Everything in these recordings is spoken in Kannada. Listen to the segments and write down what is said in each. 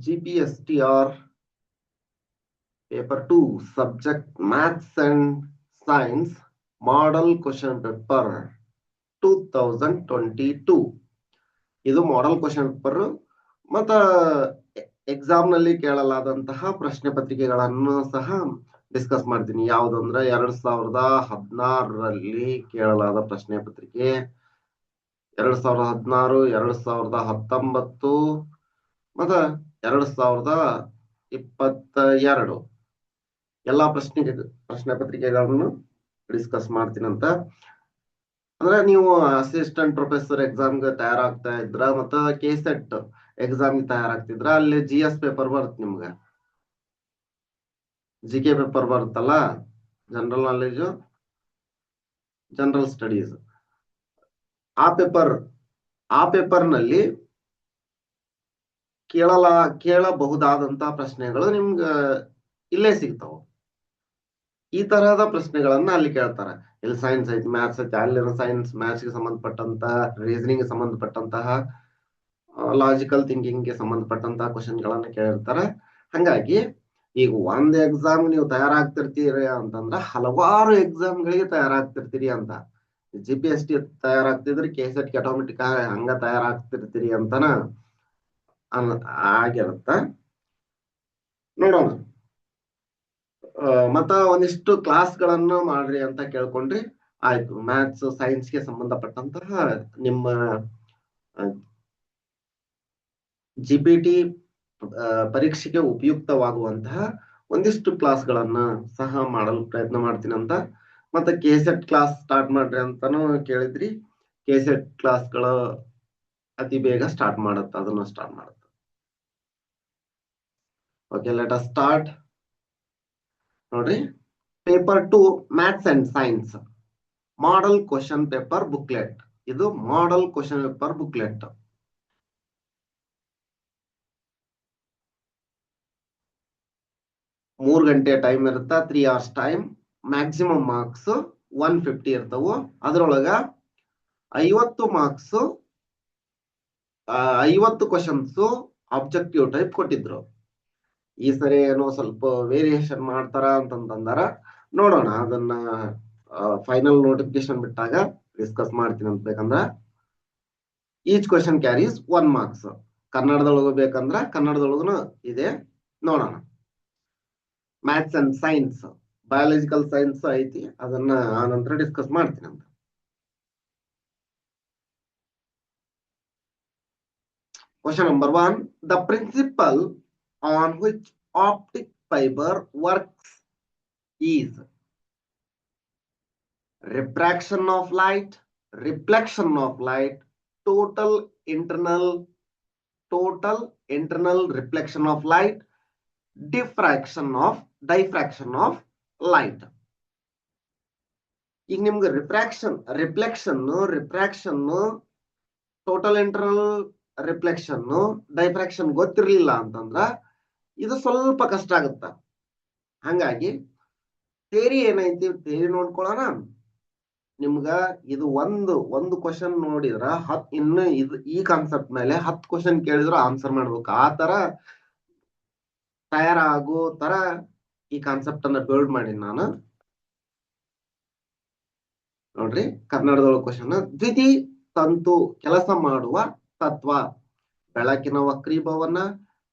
GPSTR paper 2 subject maths and science model question paper 2022. ಇದು ಮಾಡೆಲ್ ಕ್ವಶನ್ ಪೇಪರ್ ಮತ್ತ ಎಕ್ಸಾಮ್ ನಲ್ಲಿ ಕೇಳಲಾದಂತಹ ಪ್ರಶ್ನೆ ಪತ್ರಿಕೆಗಳನ್ನು ಸಹ ಡಿಸ್ಕಸ್ ಮಾಡ್ತೀನಿ. ಯಾವ್ದಂದ್ರೆ 2016ರಲ್ಲಿ ಕೇಳಲಾದ ಪ್ರಶ್ನೆ ಪತ್ರಿಕೆ, 2016, 2019 ಮತ್ತ 2022 ಎಲ್ಲಾ ಪ್ರಶ್ನೆ ಪತ್ರಿಕೆಗಳನ್ನು ಡಿಸ್ಕಸ್ ಮಾಡ್ತೀನಂತ. ಅಂದ್ರೆ ನೀವು ಅಸಿಸ್ಟೆಂಟ್ ಪ್ರೊಫೆಸರ್ ಎಕ್ಸಾಮ್ಗೆ ತಯಾರಾಗ್ತಾ ಇದ್ರ ಮತ್ತ ಕೆಸೆಟ್ ಎಕ್ಸಾಮ್ಗೆ ತಯಾರಾಗ್ತಿದ್ರ ಅಲ್ಲಿ GS ಪೇಪರ್ ಬರುತ್ತೆ, ನಿಮ್ಗೆ GK ಪೇಪರ್ ಬರುತ್ತಲ್ಲ, ಜನರಲ್ ನಾಲೆಜ್, ಜನರಲ್ ಸ್ಟಡೀಸ್. ಆ ಪೇಪರ್ ನಲ್ಲಿ ಕೇಳಬಹುದಾದಂತಹ ಪ್ರಶ್ನೆಗಳು ನಿಮ್ಗೆ ಇಲ್ಲೇ ಸಿಗ್ತಾವ. ಈ ತರಹದ ಪ್ರಶ್ನೆಗಳನ್ನ ಅಲ್ಲಿ ಕೇಳ್ತಾರೆ. ಇಲ್ಲಿ ಸೈನ್ಸ್ ಐತಿ, ಮ್ಯಾಥ್ಸ್ ಐತಿ, ಅಲ್ಲಿನ ಸೈನ್ಸ್ ಮ್ಯಾಥ್ಸ್ ಗೆ ಸಂಬಂಧಪಟ್ಟಂತಹ, ರೀಸನಿಂಗ್ ಗೆ ಸಂಬಂಧಪಟ್ಟಂತಹ, ಲಾಜಿಕಲ್ ಥಿಂಕಿಂಗ್ ಗೆ ಸಂಬಂಧಪಟ್ಟಂತಹ ಕ್ವಶನ್ ಗಳನ್ನ ಕೇಳಿರ್ತಾರೆ. ಹಂಗಾಗಿ ಈಗ ಒಂದ್ ಎಕ್ಸಾಮ್ ನೀವು ತಯಾರಾಗ್ತಿರ್ತೀರಿ ಅಂತಂದ್ರ ಹಲವಾರು ಎಕ್ಸಾಮ್ ಗಳಿಗೆ ತಯಾರಾಗ್ತಿರ್ತೀರಿ ಅಂತ. GPST ತಯಾರಾಗ್ತಿದ್ರಿ, ಕೆಸೆಟ್ ಆಟೋಮೆಟಿಕ್ ಹಂಗ ತಯಾರಾಗ್ತಿರ್ತೀರಿ ಅಂತನ ಆಗಿರುತ್ತ. ನೋಡೋಣ. ಮತ್ತ ಒಂದಿಷ್ಟು ಕ್ಲಾಸ್ಗಳನ್ನು ಮಾಡ್ರಿ ಅಂತ ಕೇಳ್ಕೊಂಡ್ರಿ ಆಯ್ತು. ಮ್ಯಾಥ್ಸ್ ಸೈನ್ಸ್ ಗೆ ಸಂಬಂಧಪಟ್ಟಂತಹ ನಿಮ್ಮ GPT ಪರೀಕ್ಷೆಗೆ ಉಪಯುಕ್ತವಾಗುವಂತಹ ಒಂದಿಷ್ಟು ಕ್ಲಾಸ್ಗಳನ್ನ ಸಹ ಮಾಡಲು ಪ್ರಯತ್ನ ಮಾಡ್ತೀನಿ ಅಂತ. ಮತ್ತೆ ಕೆಸೆಟ್ ಕ್ಲಾಸ್ ಸ್ಟಾರ್ಟ್ ಮಾಡ್ರಿ ಅಂತಾನು ಕೇಳಿದ್ರಿ. ಕೆಸೆಟ್ ಕ್ಲಾಸ್ಗಳು ಅತಿ ಬೇಗ ಸ್ಟಾರ್ಟ್ ಮಾಡುತ್ತೆ, ಅದನ್ನ ಸ್ಟಾರ್ಟ್ ಮಾಡುತ್ತೆ. Okay, let us start. ನೋಡ್ರಿ, paper 2 maths and science model question paper booklet. ಇದು ಮಾಡೆಲ್ ಕ್ವಶನ್ ಪೇಪರ್ ಬುಕ್ಲೆಟ್. ಮೂರ್ ಗಂಟೆ ಟೈಮ್ ಇರುತ್ತಾ, 3 hours ಟೈಮ್. ಮ್ಯಾಕ್ಸಿಮಮ್ ಮಾರ್ಕ್ಸ್ 150 ಇರ್ತಾವು. ಅದ್ರೊಳಗ 50 ಮಾರ್ಕ್ಸ್ 50 ಕ್ವಶನ್ಸ್ ಆಬ್ಜೆಕ್ಟಿವ್ ಟೈಪ್ ಕೊಟ್ಟಿದ್ರು. ಈ ಸರಿ ಏನೋ ಸ್ವಲ್ಪ ವೇರಿಯೇಷನ್ ಮಾಡ್ತಾರ ಅಂತಂದಾರ. ನೋಡೋಣ, ಅದನ್ನ ಫೈನಲ್ ನೋಟಿಫಿಕೇಶನ್ ಬಿಟ್ಟಾಗ ಡಿಸ್ಕಸ್ ಮಾಡ್ತೀನಿ ಅಂತ. ಬೇಕಂದ್ರ ಈಚ್ ಕ್ವಶನ್ ಕ್ಯಾರೀಸ್ 1 ಮಾರ್ಕ್ಸ್. ಕನ್ನಡದೊಳಗ ಬೇಕಂದ್ರ ಕನ್ನಡದೊಳಗನು ಇದೆ. ನೋಡೋಣ. Maths and science, biological science ಐತಿ, ಅದನ್ನ ಆ ನಂತರ ಡಿಸ್ಕಸ್ ಮಾಡ್ತೀನಿ ಅಂತ. Question number 1. The principle on which optic fiber works is refraction of light, reflection of light, total internal reflection of light, diffraction of light. ಈಗ ನಿಮ್ಗೆ ರಿಫ್ರಾಕ್ಷನ್, ಟೋಟಲ್ ಇಂಟರ್ನಲ್ ರಿಫ್ಲೆಕ್ಷನ್, ಡೈಫ್ರಾಕ್ಷನ್ ಗೊತ್ತಿರ್ಲಿಲ್ಲ ಅಂತಂದ್ರ ಇದು ಸ್ವಲ್ಪ ಕಷ್ಟ ಆಗುತ್ತ. ಹಂಗಾಗಿ ಥಿಯರಿ ಏನೈತಿ, ಥಿಯರಿ ನೋಡ್ಕೊಳ್ಳೋಣ. ನಿಮ್ಗ ಇದು ಒಂದು ಕ್ವಶನ್ ನೋಡಿದ್ರ ಇನ್ನು ಈ ಕಾನ್ಸೆಪ್ಟ್ ಮೇಲೆ 10 ಕ್ವಶನ್ ಕೇಳಿದ್ರು ಆನ್ಸರ್ ಮಾಡ್ಬೇಕು. ಆ ತರ ತಯಾರಾಗೋ ತರ ಈ ಕಾನ್ಸೆಪ್ಟ್ ಅನ್ನ ಬಿಲ್ಡ್ ಮಾಡಿ ನಾನು. ನೋಡ್ರಿ, ಕನ್ನಡದೊಳಗ ಕ್ವಶನ್. ದ್ವಿತಿ ತಂತು ಕೆಲಸ ಮಾಡುವ ತತ್ವ: ಬೆಳಕಿನ ವಕ್ರೀಭವನ,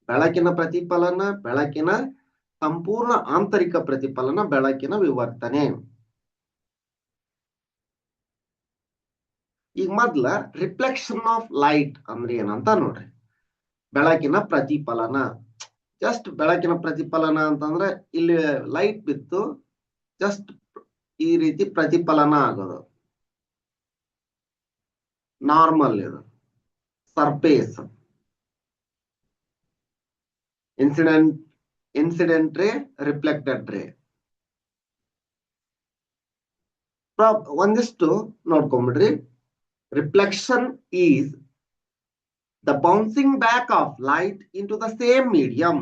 ಬೆಳಕಿನ ಪ್ರತಿಫಲನ, ಬೆಳಕಿನ ಸಂಪೂರ್ಣ ಆಂತರಿಕ ಪ್ರತಿಫಲನ, ಬೆಳಕಿನ ವಿವರ್ತನೆ. ಈಗ ಮೊದ್ಲ ರಿಫ್ಲೆಕ್ಷನ್ ಆಫ್ ಲೈಟ್ ಅಂದ್ರೆ ಏನಂತ ನೋಡ್ರಿ. ಬೆಳಕಿನ ಪ್ರತಿಫಲನ, ಜಸ್ಟ್ ಬೆಳಕಿನ ಪ್ರತಿಫಲನ ಅಂತಂದ್ರೆ ಇಲ್ಲಿ ಲೈಟ್ ಬಿತ್ತು, ಜಸ್ಟ್ ಈ ರೀತಿ ಪ್ರತಿಫಲನ ಆಗೋದು. ನಾರ್ಮಲ್ ಇದು ಸರ್ಫೇಸ್. ಇನ್ಸಿಡೆಂಟ್ ರೇ, ರಿಫ್ಲೆಕ್ಟೆಡ್ ರೇ. ಒಂದಿಷ್ಟು ನೋಡ್ಕೊಂಡ್ಬಿಡ್ರಿ. Reflection is the bouncing back of light into the same medium.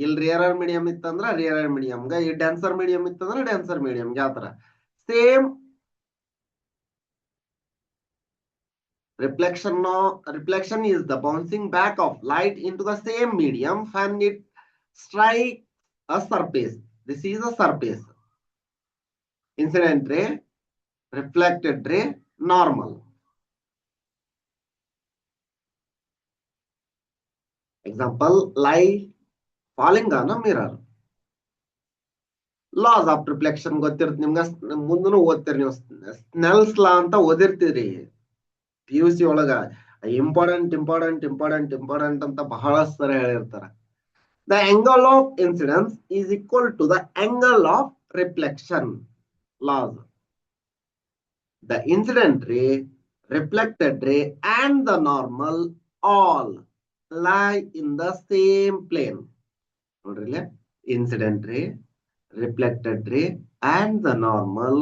ಇಲ್ಲಿ ರೇರರ್ ಮೀಡಿಯಂ ಇತ್ತಂದ್ರ ರೇರರ್ ಮೀಡಿಯಂಗ, ಈ ಡೆನ್ಸರ್ ಮೀಡಿಯಂ ಇತ್ತಂದ್ರ ಡೆನ್ಸರ್ ಮೀಡಿಯಂಗೆ. ಯಾವ ತರ same reflection is the bouncing back of light into the same medium when it strikes a surface. This is a surface. Incident ray, reflected ray, normal. Example, light falling on a mirror. Laws of reflection ಗೊತ್ತಿರುತ್ತೆ ನಿಮ್ಗೆ, ಮುಂದೂ ಓದ್ತೀರಿ ನೀವು. ಸ್ನೆಲ್ಸ್ ಲಾ ಅಂತ ಓದಿರ್ತೀರಿ PUC ಒಳಗ. ಇಂಪಾರ್ಟೆಂಟ್ ಅಂತ ಬಹಳಷ್ಟು ಸರಿ ಹೇಳಿರ್ತಾರ. The angle of incidence is equal to the angle of reflection. Laws. The incident ray, reflected ray, and the normal all lie in the same plane. ನೋಡ್ರಿ, incident ray, reflected ray, and the normal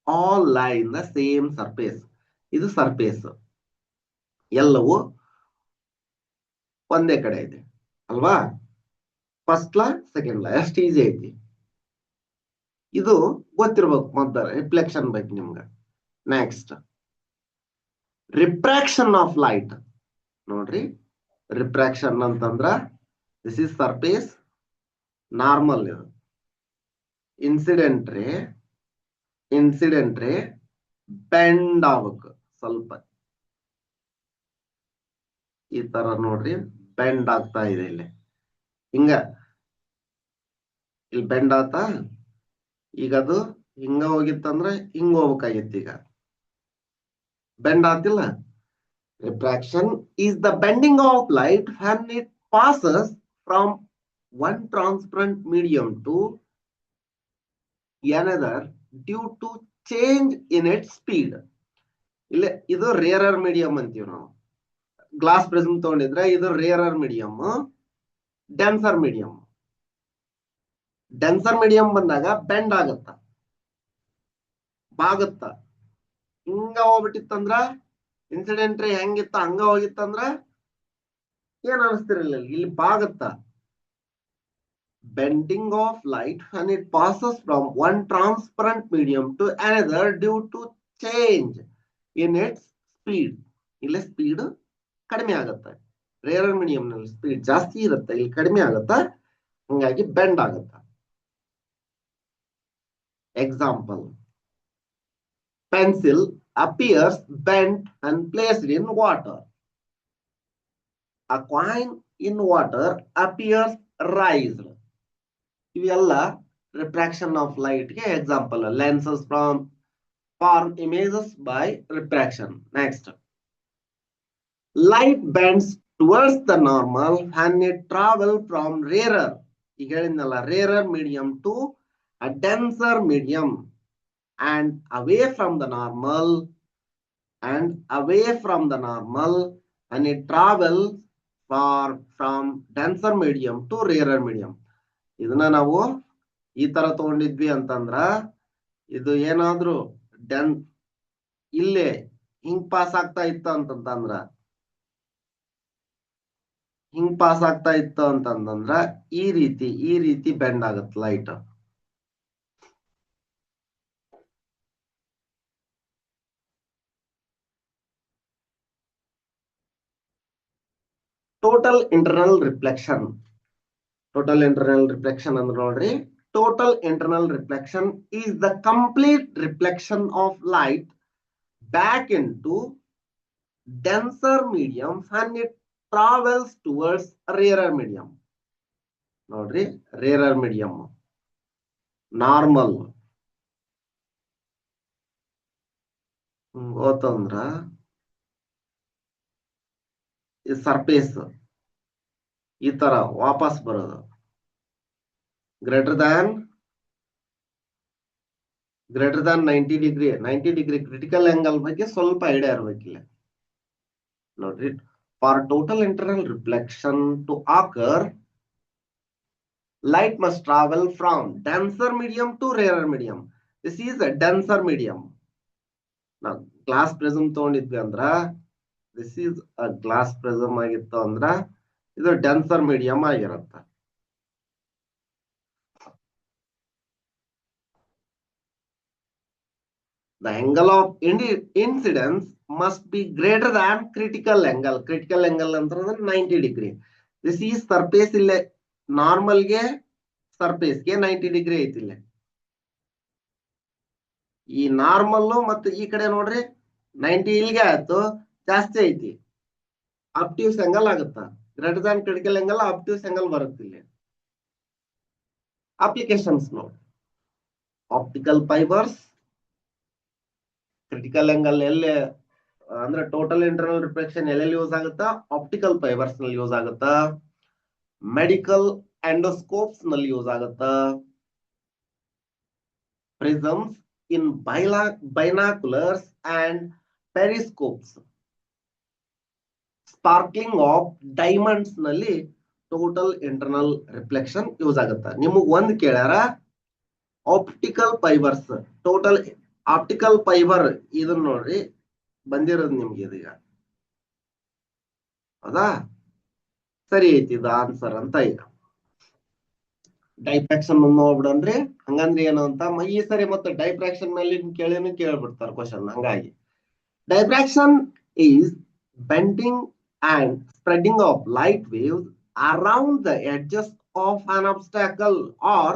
all lie in the same surface. ಇದು ಸರ್ಫೇಸ್, ಎಲ್ಲವೂ ಒಂದೇ ಕಡೆ ಇದೆ ಅಲ್ವಾ? ಫಸ್ಟ್ ಲಾ ಸೆಕೆಂಡ್ ಲಾ ಎಷ್ಟು ಈಸಿ ಐತಿ. ಇದು ಗೊತ್ತಿರ್ಬೇಕು ಮೊದಲ ರಿಫ್ಲೆಕ್ಷನ್ ಬೇಕು ನಿಮ್ಗೆ. Next, refraction of light. ನೋಡ್ರಿ, ರಿಫ್ರಾಕ್ಷನ್ ಅಂತಂದ್ರ ದಿಸ್ ಇಸ್ ಸರ್ಫೇಸ್, ನಾರ್ಮಲ್ ಇದು. ಇನ್ಸಿಡೆಂಟ್ ರೇ ಬೆಂಡ್ ಆಗ್ಬೇಕು ಸ್ವಲ್ಪ, ಈ ತರ ನೋಡ್ರಿ ಬೆಂಡ್ ಆಗ್ತಾ ಇದೆ. ಇಲ್ಲಿ ಹಿಂಗ ಇಲ್ಲಿ ಬೆಂಡ್ ಆತಾ, ಈಗ ಅದು ಹಿಂಗ ಹೋಗಿತ್ತಂದ್ರೆ ಹಿಂಗ ಹೋಗ್ಬೇಕಾಗಿತ್ತು. ಈಗ ಬೆಂಡ್ ಆತಿಲ್ಲ. Refraction is the bending of light when it passes from one transparent medium to another due to change in its speed. ಇಲ್ಲ, ಇದು ರೇರರ್ ಮೀಡಿಯಂ ಅಂತೀವಿ ನಾವು. ಗ್ಲಾಸ್ ಪ್ರಿಸಮ್ ತಗೊಂಡಿದ್ರೆ ಇದು ರೇರರ್ ಮೀಡಿಯಂ. ಡೆನ್ಸರ್ ಮೀಡಿಯಂ ಬಂದಾಗ ಬೆಂಡ್ ಆಗತ್ತ, ಬಾಗುತ್ತ. ಹಿಂಗ ಹೋಗ್ಬಿಟ್ಟಿತ್ತಂದ್ರ ಇನ್ಸಿಡೆಂಟ್ ರೇ ಹೆಂಗಿತ್ತ ಹಂಗ ಹೋಗಿತ್ತಂದ್ರ ಏನ್ ಅನಿಸ್ತಿರಲಿಲ್ಲ, ಇಲ್ಲಿ ಬಾಗುತ್ತ. Bending of light when it passes from one transparent medium to another due to change in its speed. ಇಲ್ಲಿ ಸ್ಪೀಡ್ ಕಡಿಮೆ ಆಗುತ್ತೆ. ರೇರರ್ ಮೀಡಿಯಂ ನಲ್ಲಿ ಸ್ಪೀಡ್ ಜಾಸ್ತಿ ಇರುತ್ತೆ, ಇಲ್ಲಿ ಕಡಿಮೆ ಆಗುತ್ತೆ, ಹಂಗಾಗಿ ಬೆಂಡ್ ಆಗುತ್ತೆ. Example, pencil appears bent and placed in water. A coin in water appears raised. ಇವೆಲ್ಲ ರಿಫ್ರಾಕ್ಷನ್ ಆಫ್ ಲೈಟ್ ಗೆ example. Lenses form images by refraction. Next, light bends towards the normal when it travels from rarer, ಈಗ ಹೇಳಿದ್ನಲ್ಲ, rarer medium to a denser medium and away from the normal and it travels from denser medium to rarer medium. ಇದನ್ನ ನಾವು ಈ ತರ ತಗೊಂಡಿದ್ವಿ ಅಂತಂದ್ರ, ಇದು ಏನಾದ್ರು ಇಲ್ಲೇ ಹಿಂಗ್ ಪಾಸ್ ಆಗ್ತಾ ಇತ್ತು ಅಂತಂದ್ರ ಈ ರೀತಿ ಬೆಂಡ್ ಆಗತ್ತೆ ಲೈಟ್. ಟೋಟಲ್ ಇಂಟರ್ನಲ್ ರಿಫ್ಲೆಕ್ಷನ್ ಅಂದ್ರೆ ನೋಡ್ರಿ, total internal reflection is the complete reflection of light back into denser medium when it travels towards rarer medium. ನೋಡ್ರಿ, ರೇರರ್ ಮೀಡಿಯಂ, ನಾರ್ಮಲ್ ಹೋತಂದ್ರ ಈ ಸರ್ಫೇಸ್ ಈ ತರ ವಾಪಸ್ ಬರೋದು. Greater than 90 degree critical angle ಬಗ್ಗೆ ಸ್ವಲ್ಪ ಐಡಿಯಾ ಇರ್ಬೇಕಿಲ್ಲ. ನೋಡ್ರಿ, for total internal reflection to occur, light must travel from denser medium to rarer medium. This is a denser medium. Now, glass prism ತಗೊಂಡಿದ್ವಿ ಅಂದ್ರ, this is a glass prism ಆಗಿತ್ತು ಅಂದ್ರ ಇದು denser medium ಆಗಿರುತ್ತೆ. The angle of incidence must be greater than critical angle. Critical angle ಅಂತಂದ್ರೆ 90 ಡಿಗ್ರಿ. This is surface ಇಲ್ಲೇ ನಾರ್ಮಲ್ ಗೆ ಸರ್ಫೇಸ್ ಗೆ 90 ಡಿಗ್ರಿ ಐತಿ ಇಲ್ಲೇ. ಈ ನಾರ್ಮಲ್ ಮತ್ತು ಈ ಕಡೆ ನೋಡ್ರಿ 90 ಇಲ್ಲಿಗೆ ಆಯ್ತು, ಜಾಸ್ತಿ ಐತಿ, ಆಪ್ಟಿವ್ಸ್ ಆಂಗಲ್ ಆಗುತ್ತಾ. Greater than critical angle obtuse angle ಬರುತ್ತೆ ಇಲ್ಲಿ. ಅಪ್ಲಿಕೇಶನ್ಸ್ ನೋಡಿ, ಆಪ್ಟಿಕಲ್ ಫೈಬರ್ಸ್ ಕ್ರಿಟಿಕಲ್ ಆಂಗಲ್ ಎಲ್ಲಿ ಅಂದ್ರೆ ಟೋಟಲ್ ಇಂಟರ್ನಲ್ ರಿಫ್ಲೆಕ್ಷನ್ ಎಲ್ಲೆಲ್ಲಿ ಯೂಸ್ ಆಗುತ್ತಾ, ಆಪ್ಟಿಕಲ್ ಫೈಬರ್ಸ್ ನಲ್ಲಿ ಯೂಸ್ ಆಗುತ್ತಾ, ಮೆಡಿಕಲ್ ಎಂಡೋಸ್ಕೋಪ್ಸ್ ನಲ್ಲಿ ಯೂಸ್ ಆಗುತ್ತಾ, prisms in binoculars and periscopes, sparkling of diamonds ನಲ್ಲಿ ಟೋಟಲ್ ಇಂಟರ್ನಲ್ ರಿಫ್ಲೆಕ್ಷನ್ ಯೂಸ್ ಆಗುತ್ತಾ. ನಿಮಗ್ ಒಂದ್ ಕೇಳ್ಯಾರ optical fibers, total optical fiber ಇದನ್ನ ನೋಡ್ರಿ ಬಂದಿರೋದು ನಿಮ್ಗೆ ಇದೀಗ, ಹೌದಾ? ಸರಿ ಐತಿ ಇದು ಆನ್ಸರ್ ಅಂತ. ಈಗ ಡೈಫ್ರಾಕ್ಷನ್ ನೋಡ್ಬಿಡನ್ರಿ. ಹಂಗಂದ್ರೆ ಏನು ಅಂತ ಈ ಸರಿ ಮತ್ತೆ ಡೈಫ್ರಾಕ್ಷನ್ ಮೇಲೆ ಕೇಳ್ಬಿಡ್ತಾರ ಕ್ವಶನ್. ಹಂಗಾಗಿ diffraction is bending and spreading of light waves around the edges of an obstacle or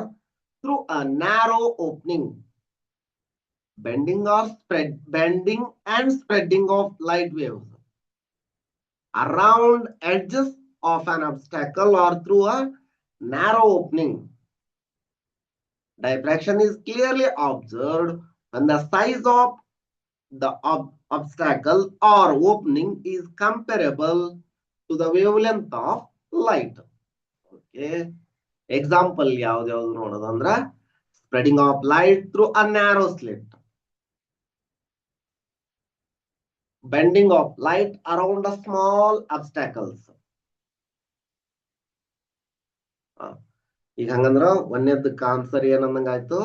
through a narrow opening. Bending and spreading of light waves around edges of an obstacle or through a narrow opening. Diffraction is clearly observed when the size of the obstacle or opening is comparable to the wavelength of light. Okay. Example ಯಾವ್ದು ನೋಡೋದಂದ್ರ spreading of light through a narrow slit, bending of light around a small obstacles. ಈಗ ಹಂಗಂದ್ರ ಒಂದೇದಕ್ಕೆ ಆನ್ಸರ್ ಏನಂದಂಗಾಯ್ತು,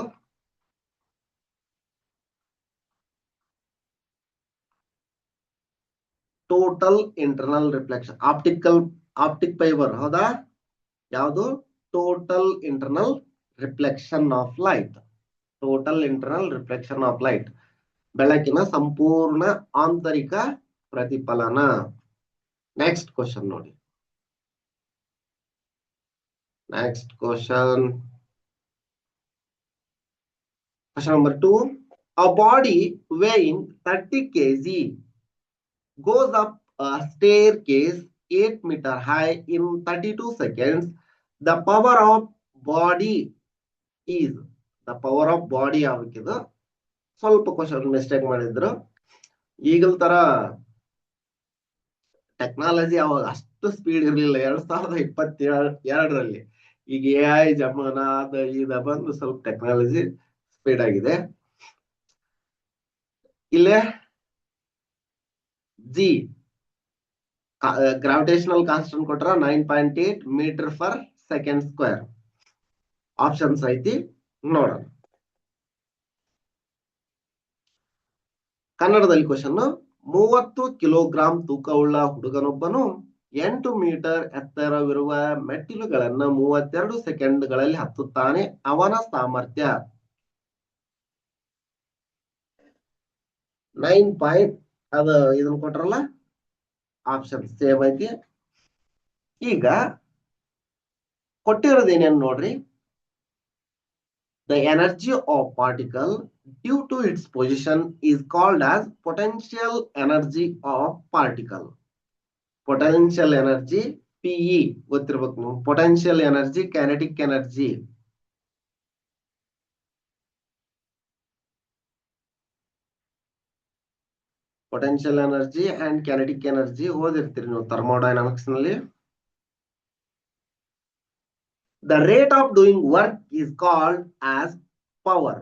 total internal reflection. Optic fiber ಹೌದಾ? ಯಾವುದು? Total internal reflection of light. Total internal reflection of light, ಬೆಳಕಿನ ಸಂಪೂರ್ಣ ಆಂತರಿಕ ಪ್ರತಿಫಲನ. ನೆಕ್ಸ್ಟ್ ಕ್ವಶನ್ ನೋಡಿ. Next question number 2. A body weighing 30 kg goes up a staircase 8 meter high in 32 seconds. The power of body is, the power of body ಯಾವಕ್ಕಿದು? ಸ್ವಲ್ಪ ಕ್ವಶನ್ ಮಿಸ್ಟೇಕ್ ಮಾಡಿದ್ರು. ಈಗಲ್ ತರ ಟೆಕ್ನಾಲಜಿ ಅವಾಗ ಅಷ್ಟು ಸ್ಪೀಡ್ ಇರಲಿಲ್ಲ 2022ರಲ್ಲಿ. ಈಗ AI ಜಮಾನ ಅದ ಇದ ಬಂದು ಸ್ವಲ್ಪ ಟೆಕ್ನಾಲಜಿ ಸ್ಪೀಡ್ ಆಗಿದೆ. ಇಲ್ಲೇ ಜಿ ಗ್ರಾವಿಟೇಷನಲ್ ಕಾನ್ಸ್ಟೆಂಟ್ ಕೊಟ್ರ 9.8 metre per second square. Options ಐತಿ ನೋಡೋಣ. ಕನ್ನಡದಲ್ಲಿ ಕ್ವಶನ್. 30 ಕಿಲೋಗ್ರಾಂ ತೂಕವುಳ್ಳ ಹುಡುಗನೊಬ್ಬನು 8 ಮೀಟರ್ ಎತ್ತರವಿರುವ ಮೆಟ್ಟಿಲುಗಳನ್ನು 32 ಸೆಕೆಂಡ್ಗಳಲ್ಲಿ ಹತ್ತುತ್ತಾನೆ. ಅವನ ಸಾಮರ್ಥ್ಯ 9. ಅದ ಇದನ್ನ ಕೊಟ್ರಲ್ಲ, ಆಪ್ಷನ್ ಸೇಮ್ ಐತಿ. ಈಗ ಕೊಟ್ಟಿರೋದೇನೇನು ನೋಡ್ರಿ. The energy of particle due to its position is called as potential energy of particle. Potential energy PE ಗೊತ್ತಿರ್ಬೇಕು ನೀವು. Potential energy, kinetic energy. Potential energy and kinetic energy ಓದಿರ್ತೀರಿ ನೀವು ಥರ್ಮೋಡೈನಾಮಿಕ್ಸ್ ನಲ್ಲಿ. The rate of doing work is called as power.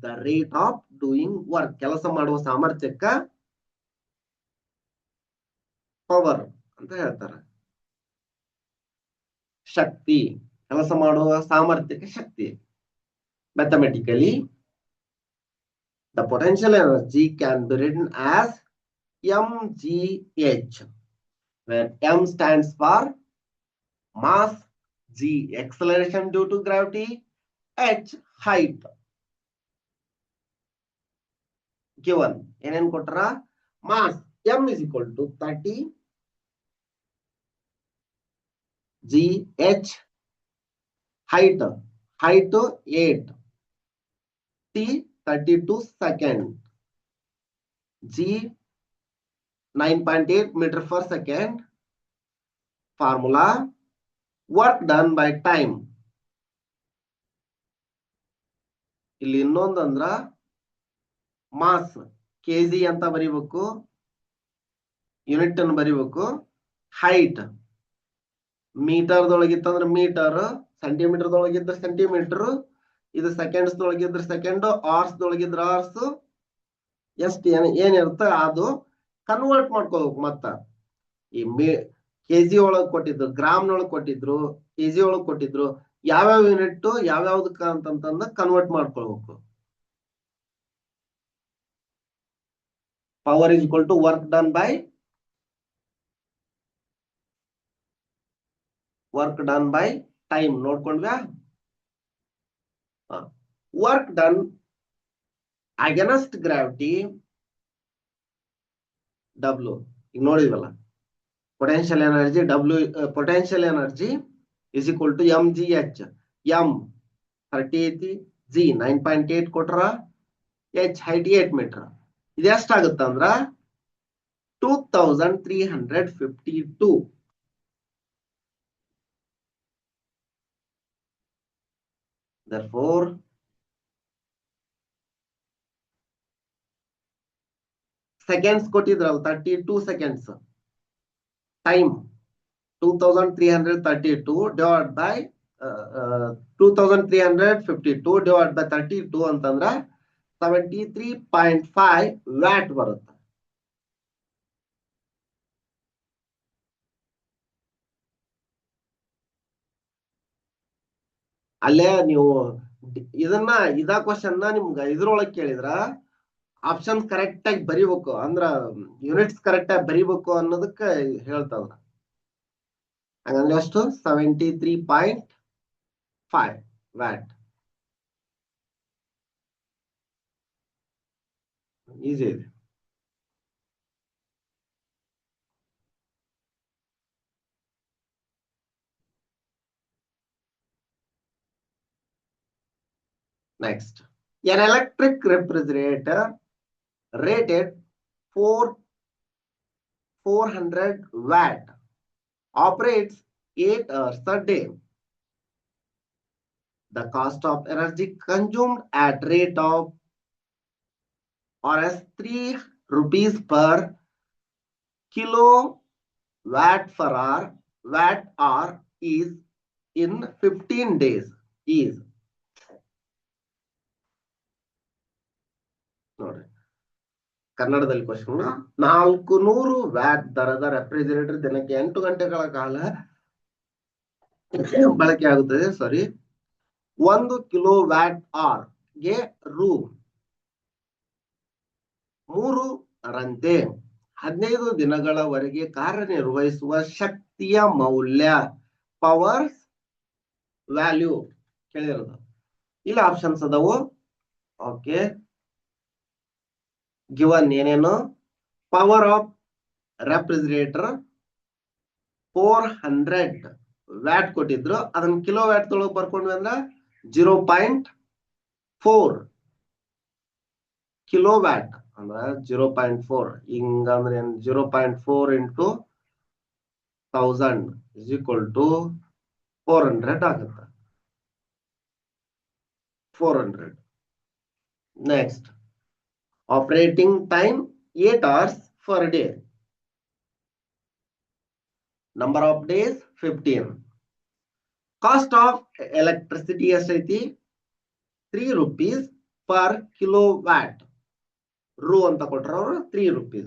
The rate of doing work, ಕೆಲಸ ಮಾಡುವ ಸಾಮರ್ಥ್ಯಕ್ಕ ಪವರ್ ಅಂತ ಹೇಳ್ತಾರೆ. ಶಕ್ತಿ, ಕೆಲಸ ಮಾಡುವ ಸಾಮರ್ಥ್ಯಕ್ಕೆ ಶಕ್ತಿ. Mathematically, the potential energy can be written as mgh, where m stands for mass, g acceleration due to gravity, h height given ಏನೇನ್ ಕೊಟ್ರ mass m is equal to 30 gh height 8 t 32 second g 9.8 meter per second formula work done by time ಇಲ್ಲಿ ಇನ್ನೊಂದಂದ್ರ ಮಾಸ್ ಕೆಜಿ ಅಂತ ಬರೀಬೇಕು ಯೂನಿಟ್ ಅನ್ನು ಬರೀಬೇಕು ಹೈಟ್ ಮೀಟರ್ ದೊಳಗಿತ್ತಂದ್ರೆ ಮೀಟರ್ ಸೆಂಟಿಮೀಟರ್ ದೊಳಗಿದ್ರೆ ಸೆಂಟಿಮೀಟರ್ ಇದು ಸೆಕೆಂಡ್ಸ್ ದೊಳಗಿದ್ರೆ ಸೆಕೆಂಡ್ ಅವರ್ಸ್ ದೊಳಗಿದ್ರೆ ಅವರ್ಸ್ ಎಷ್ಟು ಏನಿರುತ್ತೆ ಅದು ಕನ್ವರ್ಟ್ ಮಾಡ್ಕೋಬೇಕು ಮತ್ತ ಈ ಕೆಜಿ ಒಳಗ್ ಕೊಟ್ಟಿದ್ರು ಗ್ರಾಮ್ನೊಳಗ್ ಕೊಟ್ಟಿದ್ರು ಕೆಜಿ ಒಳಗ್ ಕೊಟ್ಟಿದ್ರು ಯಾವ್ಯಾವ ಯೂನಿಟ್ ಯಾವ್ಯಾವ್ದಕ್ಕ ಅಂತಂದ ಕನ್ವರ್ಟ್ ಮಾಡ್ಕೊಳ್ಬೇಕು power is equal to work done by time ನೋಡ್ಕೊಂಡ್ವ್ಯಾ work done against gravity W ಈಗ ನೋಡಿದ್ವಲ್ಲ potential energy is equal to mgh m 30 ಐತಿ g 9.8 ಕೊಟ್ರ h height 8 ಮೀಟರ್ ಇದು ಎಷ್ಟಾಗುತ್ತೆ ಅಂದ್ರ 2352 therefore seconds ಕೊಟ್ಟಿದ್ರಲ್ಲ 32 seconds time 2332 divided by 2352 divided by 32 ಅಂತಂದ್ರ 73.5 ವ್ಯಾಟ್ ಬರುತ್ತೆ ಅಲ್ಲೇ ನೀವು ಇದ ಕ್ವಶನ್ ನಿಮ್ಗ ಇದ್ರೊಳಗೆ ಕೇಳಿದ್ರ ಆಪ್ಷನ್ ಕರೆಕ್ಟ್ ಆಗಿ ಬರಿಬೇಕು ಅಂದ್ರ ಯೂನಿಟ್ಸ್ ಕರೆಕ್ಟ್ ಆಗಿ ಬರಿಬೇಕು ಅನ್ನೋದಕ್ಕ ಹೇಳ್ತಾವ್ರ ಹಂಗಂದ್ರೆ ಅಷ್ಟು 73.5 ವ್ಯಾಟ್ ಈಸಿ ಇದೆ next an electric refrigerator rated 400 watt operates 8 hours a day. The cost of energy consumed at rate of Rs 3 rupees per kilowatt per hour watt hour is in 15 days is ನೋಡ್ರಿ ಕನ್ನಡದಲ್ಲಿ ಕ್ವಶನ್ 400 ವ್ಯಾಟ್ ದರದ ರೆಫ್ರಿಜರೇಟರ್ ದಿನಕ್ಕೆ 8 ಗಂಟೆಗಳ ಕಾಲ ಬಳಕೆ ಆಗುತ್ತದೆ 1 ಕಿಲೋ ವ್ಯಾಟ್ ಅವರ್ ಗೆ ರೂ 3 ರಂತೆ 15 ದಿನಗಳವರೆಗೆ ಕಾರ್ಯನಿರ್ವಹಿಸುವ ಶಕ್ತಿಯ ಮೌಲ್ಯ ಪವರ್ ವ್ಯಾಲ್ಯೂ ಕೇಳಿರೋದು ಇಲ್ಲ ಆಪ್ಷನ್ಸ್ ಅದಾವು ಓಕೆ ಗಿವನ್ ಏನೇನು ಪವರ್ ಆಫ್ ರೆಫ್ರಿಜರೇಟರ್ 400 ವ್ಯಾಟ್ ಕೊಟ್ಟಿದ್ರು ಅದನ್ನ ಕಿಲೋ ವ್ಯಾಟ್ ತೊಳಗ್ ಬರ್ಕೊಂಡ್ವಿ ಅಂದ್ರ 0.4 ಕಿಲೋ ವ್ಯಾಟ್ ಅಂದ್ರ 0.4 ಹಿಂಗಂದ್ರೆ 0.4 into 1000 is equal to 400 ಆಗುತ್ತೆ 400 next operating time 8 hours per day number of days 15 cost of electricity ಎಷ್ಟೈತಿ 3 rupees per kilowatt ರೂ ಅಂತ ಕೊಟ್ರ ಅವರು 3 rupees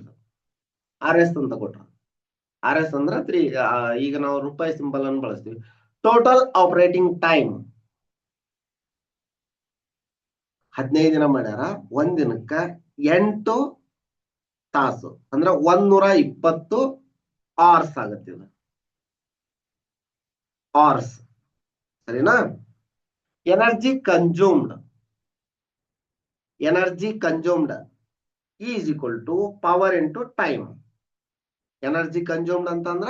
RS ಅಂತ ಕೊಟ್ರ RS ಅಂದ್ರ 3 ಈಗ ನಾವು ರೂಪಾಯಿ ಸಿಂಬಲ್ ಅನ್ನು ಬಳಸ್ತೀವಿ ಟೋಟಲ್ ಆಪರೇಟಿಂಗ್ ಟೈಮ್ 15 ದಿನ ಮಾಡ್ಯಾರ ಒಂದ್ ದಿನಕ್ಕ 8 ತಾಸು ಅಂದ್ರೆ 120 hours ಆಗತ್ತೆ ಇದು hours ಸರಿನಾ energy consumed E is equal to power into time. Energy consumed ಅಂತಂದ್ರ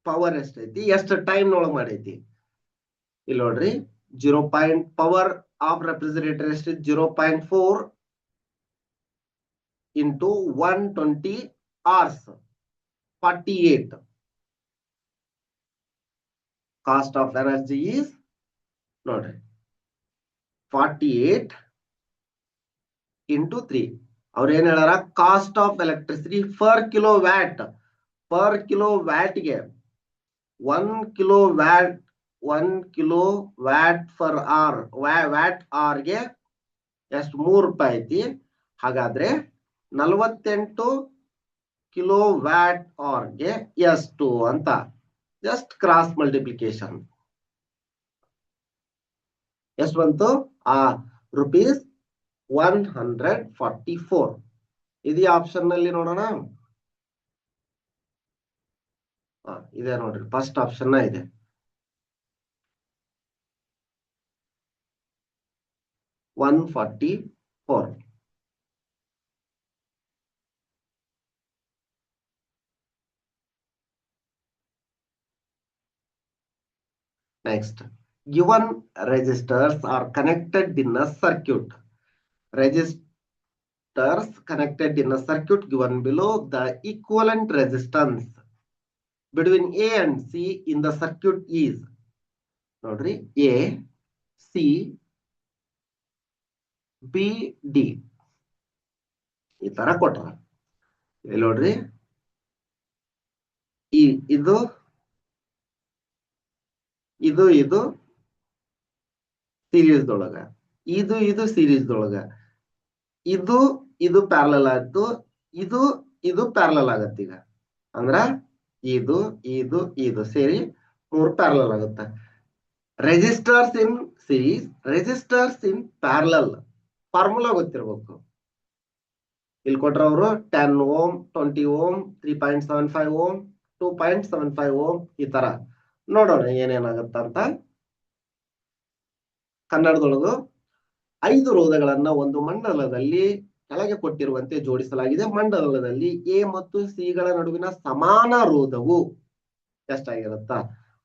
ಪವರ್ ಎಷ್ಟೈತಿ, ಎಷ್ಟು ಟೈಮ್ ಒಳಗೆ ಮಾಡೈತಿ. ಇಲ್ಲಿ ನೋಡ್ರಿ, 0. ಪವರ್ ಆಫ್ ರೆಫ್ರಿಜರೇಟರ್ ಎಷ್ಟು, 0.4 into 120 hours, 48. Cost of energy is ನೋಡ್ರಿ 48 into 3. ಅವ್ರು ಏನ್ ಹೇಳಾರ, cost of electricity per kilowatt. Per ಕಿಲೋ ವ್ಯಾಟ್ಗೆ 1 kilowatt per hour, watt ಅವರ್ಗೆ ಎಷ್ಟು, 3 ರೂಪಾಯಿ ಐತಿ. ಹಾಗಾದ್ರೆ 48 ಕಿಲೋ ವ್ಯಾಟ್ ಅವರ್ಗೆ ಎಷ್ಟು ಅಂತ ಜಸ್ಟ್ ಕ್ರಾಸ್ ಮಲ್ಟಿಪ್ಲಿಕೇಶನ್ ಎಷ್ಟು ಬಂತು, rupees 144. ಇದು ಆಪ್ಷನ್ ನಲ್ಲಿ ನೋಡೋಣ. ಇದೆ ನೋಡ್ರಿ, ಫಸ್ಟ್ ಆಪ್ಷನ್ ಇದೆ. $144. Next, given resistors are connected in a circuit. Resistors connected in a circuit given below, the equivalent resistance between A and C in the circuit is, ನೋಡ್ರಿ, A, C, B, D. ಈ ತರ ಕೊಟ್ರ. ಇಲ್ಲಿ ನೋಡ್ರಿ, ಇದು ಸೀರೀಸ್ ದೊಳಗ, ಇದು ಸೀರೀಸ್ ದೊಳಗ, ಇದು ಪ್ಯಾರಲಲ್ ಆಯ್ತು, ಇದು ಪ್ಯಾರಲಲ್ ಆಗತ್ತೆ. ಈಗ ಅಂದ್ರ ಇದು ಸೇರಿ 3 ಪ್ಯಾರಲಲ್ ಆಗುತ್ತೆ. Resistors in series, resistors in parallel formula ಗೊತ್ತಿರ್ಬೇಕು. ಇಲ್ಲಿ ಕೊಟ್ರ ಅವರು 10 Ohm, 20 Ohm, 3.75 Ohm, 2.75 Ohm ಈ ತರ. ನೋಡೋಣ ಏನೇನಾಗತ್ತ ಅಂತ. ಕನ್ನಡದೊಳಗು 5 ರೋಧಗಳನ್ನ ಒಂದು ಮಂಡಲದಲ್ಲಿ ಕೆಳಗೆ ಕೊಟ್ಟಿರುವಂತೆ ಜೋಡಿಸಲಾಗಿದೆ. ಮಂಡಲದಲ್ಲಿ ಎ ಮತ್ತು ಸಿ ಗಳ ನಡುವಿನ ಸಮಾನ ರೋಧವು ಎಷ್ಟಾಗಿರುತ್ತ,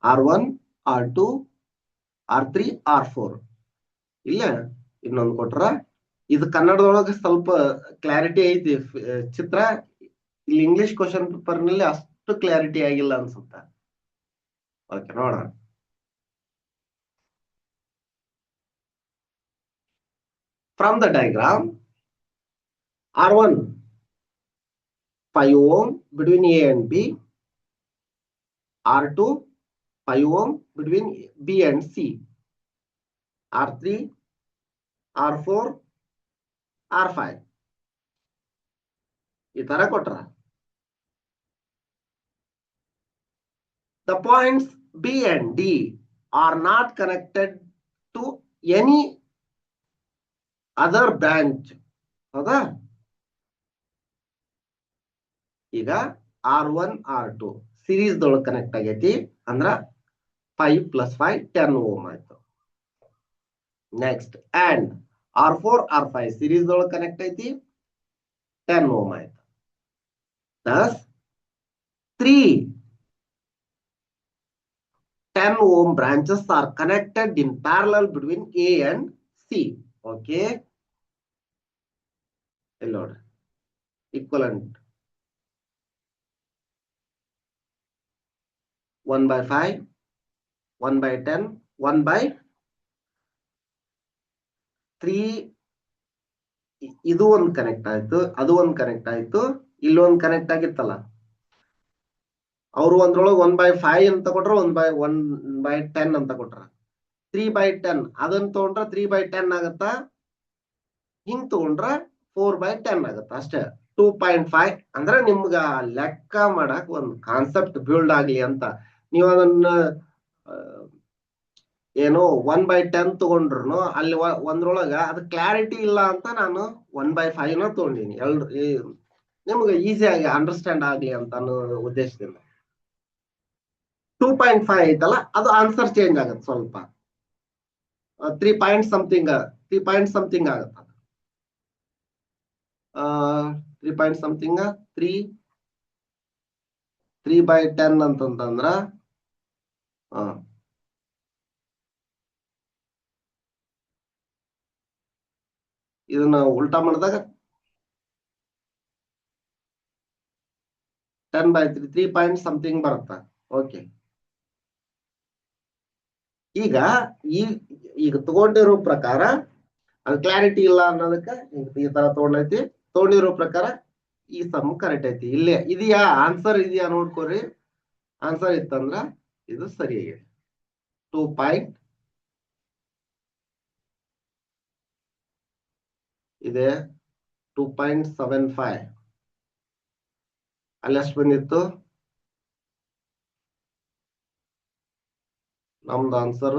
R1, R2, R3, R4. ಇಲ್ಲ ಇನ್ನೊಂದು ಕೊಟ್ರ. ಇದು ಕನ್ನಡದೊಳಗೆ ಸ್ವಲ್ಪ ಕ್ಲಾರಿಟಿ ಐತಿ ಚಿತ್ರ. ಇಲ್ಲಿ ಇಂಗ್ಲಿಷ್ ಕ್ವಶನ್ ಪೇಪರ್ ನಲ್ಲಿ ಅಷ್ಟು ಕ್ಲಾರಿಟಿ ಆಗಿಲ್ಲ ಅನ್ಸುತ್ತ. ಓಕೆ, ನೋಡೋಣ. From the diagram, R1 5 Ohm between A and B, R2 5 Ohm between B and C, R3, R4, R5 ಈ ತರ ಕೊಟ್ರ. The points B and D are not connected to any other branch. ಹೌದಾ? ಈಗ R1, R2 ಸೀರೀಸ್ ದೊಳಗೆ ಕನೆಕ್ಟ್ ಆಗೈತಿ. ಅಂದ್ರ 5 + 5 10 Ohm ಆಯ್ತು. Next, and R4, R5 series ದೊಳಗೆ ಕನೆಕ್ಟ್ ಐತಿ, 10 Ohm ಆಯ್ತು. Thus 3 10 Ohm branches are connected in parallel between A and C. Okay, ನೋಡ್ರಿ, equivalent 1/5, 1/10, 1/3. ಇದು ಒಂದು ಕನೆಕ್ಟ್ ಆಯ್ತು, ಅದು ಒಂದು ಕನೆಕ್ಟ್ ಆಯ್ತು, ಇಲ್ಲೊಂದು ಕನೆಕ್ಟ್ ಆಗಿತ್ತಲ್ಲ. ಅವರು ಒಂದ್ರೊಳಗೆ 1/5 ಅಂತ ಕೊಟ್ರ, 1/10 ಅಂತ ಕೊಟ್ರ. 3/10 ಅದನ್ನ ತಗೊಂಡ್ರ 3/10 ಆಗತ್ತ. ಹಿಂಗ್ ತಗೊಂಡ್ರ 4/10 ಆಗತ್ತ. ಅಷ್ಟೇ. 2.5 ಅಂದ್ರೆ ನಿಮ್ಗ ಲೆಕ್ಕ ಮಾಡಕ್ ಒಂದು ಕಾನ್ಸೆಪ್ಟ್ ಬಿಲ್ಡ್ ಆಗ್ಲಿ ಅಂತ. ನೀವು ಅದನ್ನ ಏನೋ 1/10 ತಗೊಂಡ್ರು ಅಲ್ಲಿ ಒಂದ್ರೊಳಗ ಅದು ಕ್ಲಾರಿಟಿ ಇಲ್ಲ ಅಂತ ನಾನು 1/5 ನ ತಗೊಂಡಿನಿ. ನಿಮ್ಗೆ ಈಸಿಯಾಗಿ ಅಂಡರ್ಸ್ಟ್ಯಾಂಡ್ ಆಗ್ಲಿ ಅಂತ ಅನ್ನೋ ಉದ್ದೇಶದಿಂದ. 2.5 ಐತಲ್ಲ, ಅದು ಆನ್ಸರ್ ಚೇಂಜ್ ಆಗತ್ತೆ ಸ್ವಲ್ಪ. 3 ಪಾಯಿಂಟ್ ಸಮಥಿಂಗ್ ಆಗತ್ತ. 3 ಪಾಯಿಂಟ್ ಸಮಥಿಂಗ್ 3/10 ಅಂತಂದ್ರ ಇದನ್ನ ಉಲ್ಟಾ ಮಾಡಿದಾಗ 10/3 3 ಪಾಯಿಂಟ್ ಸಮಥಿಂಗ್ ಬರುತ್ತ. ಓಕೆ, ಈಗ ತಗೊಂಡಿರೋ ಪ್ರಕಾರ ಅದು ಕ್ಲಾರಿಟಿ ಇಲ್ಲ ಅನ್ನೋದಕ್ಕೆ ಈ ತರ ತಗೊಂಡಿರೋ ಪ್ರಕಾರ ಈ ಸಮ್ ಕರೆಕ್ಟ್ ಐತಿ. ಇಲ್ಲೇ ಇದೆಯಾ ಆನ್ಸರ್ ಇದೆಯಾ ನೋಡ್ಕೊರಿ. ಆನ್ಸರ್ ಇತ್ತಂದ್ರ ಇದು ಸರಿಯಾಗಿದೆ. 2 ಪಾಯಿಂಟ್ ಇದೆ 2.75 ಅಲ್ಲಿ ಎಷ್ಟು ಬಂದಿತ್ತು ನಮ್ದು ಆನ್ಸರ್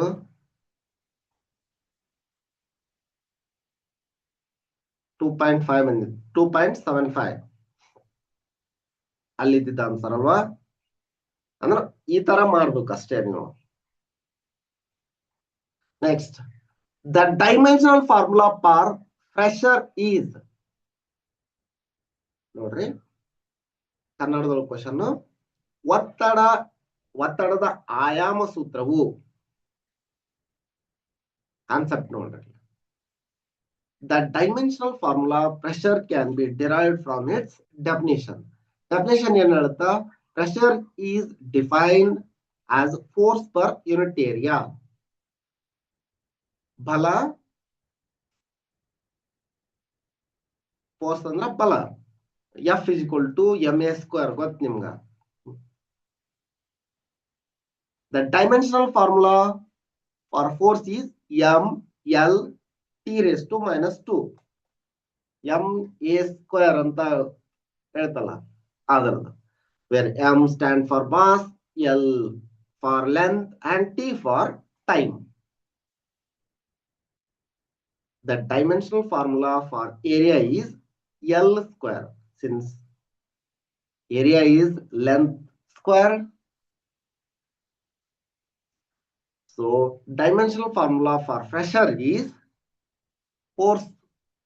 2.5 ಬಂದಿತ್ತು. 2.75 ಅಲ್ಲಿದ್ದ ಆನ್ಸರ್ ಅಲ್ವಾ. ಅಂದ್ರೆ ಈ ತರ ಮಾಡ್ಬೇಕು ಅಷ್ಟೇ ನೀವು. Next, the dimensional formula for pressure is, ನೋಡ್ರಿ ಕನ್ನಡದೊಳಗೆ ಕ್ವಶನ್, ಒತ್ತಡದ ಆಯಾಮ ಸೂತ್ರವು, ಕಾನ್ಸೆಪ್ಟ್ ನೋಡ್ರಿ. The dimensional formula pressure can be derived from its definition. Definition ಏನು ಹೇಳುತ್ತಾ? Pressure is defined as force per unit area. ಬಲ, ಫೋರ್ಸ್ ಅಂದ್ರ ಬಲ. F is equal to ma² ಗೊತ್ತು ನಿಮ್ಗ. The dimensional formula for force is ml T⁻². ma² ಅಂತ ಹೇಳ್ತಲ್ಲ ಅದರದ್ದು. Where m stand for mass, l for length and t for time. The dimensional formula for area is L², since area is length square. So dimensional formula for pressure is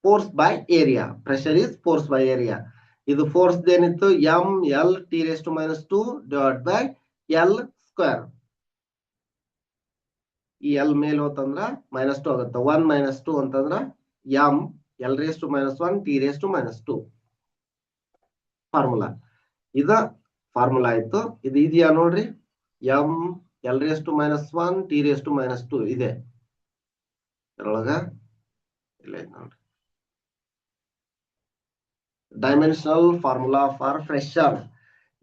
force by area. Pressure is force by area. ಇದು ಫೋರ್ಸ್ ಏನಿತ್ತು ml T⁻² divided by L². ಈ L ಮೇಲೆ ಹೋತಂದ್ರ -2 ಆಗುತ್ತೆ. 1 - 2 ಅಂತಂದ್ರ m L⁻⁻1 T⁻². ಫಾರ್ಮುಲಾ ಇದ ಫಾರ್ಮುಲಾ ಆಯ್ತು. ಇದು ಇದೆಯಾ ನೋಡ್ರಿ, m L⁻⁻1 T⁻² ಇದೆ ಇದ್ರೊಳಗ. ಇಲ್ಲ ನೋಡ್ರಿ, ಡೈಮೆನ್ಷನಲ್ ಫಾರ್ಮುಲಾ ಫಾರ್ ಪ್ರೆಷರ್.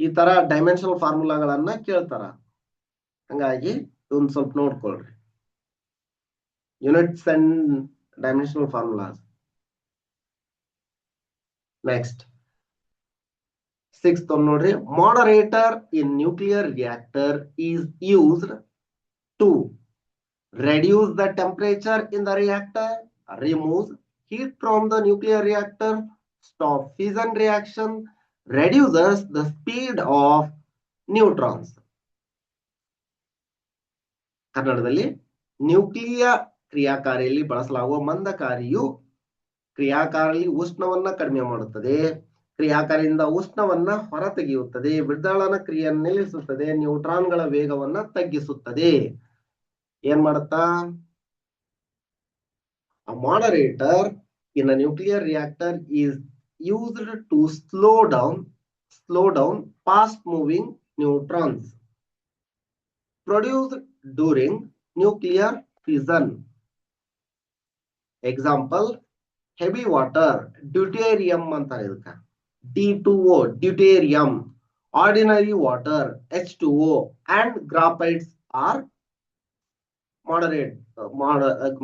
ಈ ತರ ಡೈಮೆನ್ಷನಲ್ ಫಾರ್ಮುಲಾಗಳನ್ನ ಕೇಳ್ತಾರ. ಹಂಗಾಗಿ ಒಂದ್ ಸ್ವಲ್ಪ ನೋಡ್ಕೊಳ್ರಿ, units and dimensional formulas. Next 6th ನೋಡ್ರಿ, moderator in nuclear reactor is used to reduce the temperature in the reactor, remove heat from the nuclear reactor, stop fission reaction, reduces the speed of neutrons. ಕನ್ನಡದಲ್ಲಿ, ನ್ಯೂಕ್ಲಿಯ ಕ್ರಿಯಾಕಾರಿಯಲ್ಲಿ ಬಳಸಲಾಗುವ ಮಂದಕಾರಿಯು ಕ್ರಿಯಾಕಾರಿಯಲ್ಲಿ ಉಷ್ಣವನ್ನ ಕಡಿಮೆ ಮಾಡುತ್ತದೆ, ಕ್ರಿಯಾಕಾರಿಯಿಂದ ಉಷ್ಣವನ್ನ ಹೊರತೆಗೆಯುತ್ತದೆ, ವಿದಳನ ಕ್ರಿಯೆಯನ್ನು ನಿಲ್ಲಿಸುತ್ತದೆ, ನ್ಯೂಟ್ರಾನ್ಗಳ ವೇಗವನ್ನ ತಗ್ಗಿಸುತ್ತದೆ. ಏನ್ ಮಾಡುತ್ತಾ? A moderator in a nuclear reactor is used to slow down fast moving neutrons produced during nuclear fission. Example, heavy water, deuterium ಅಂತಾರೆ ಇದಕ್ಕ, D2O, deuterium, ordinary water, H2O, and graphites are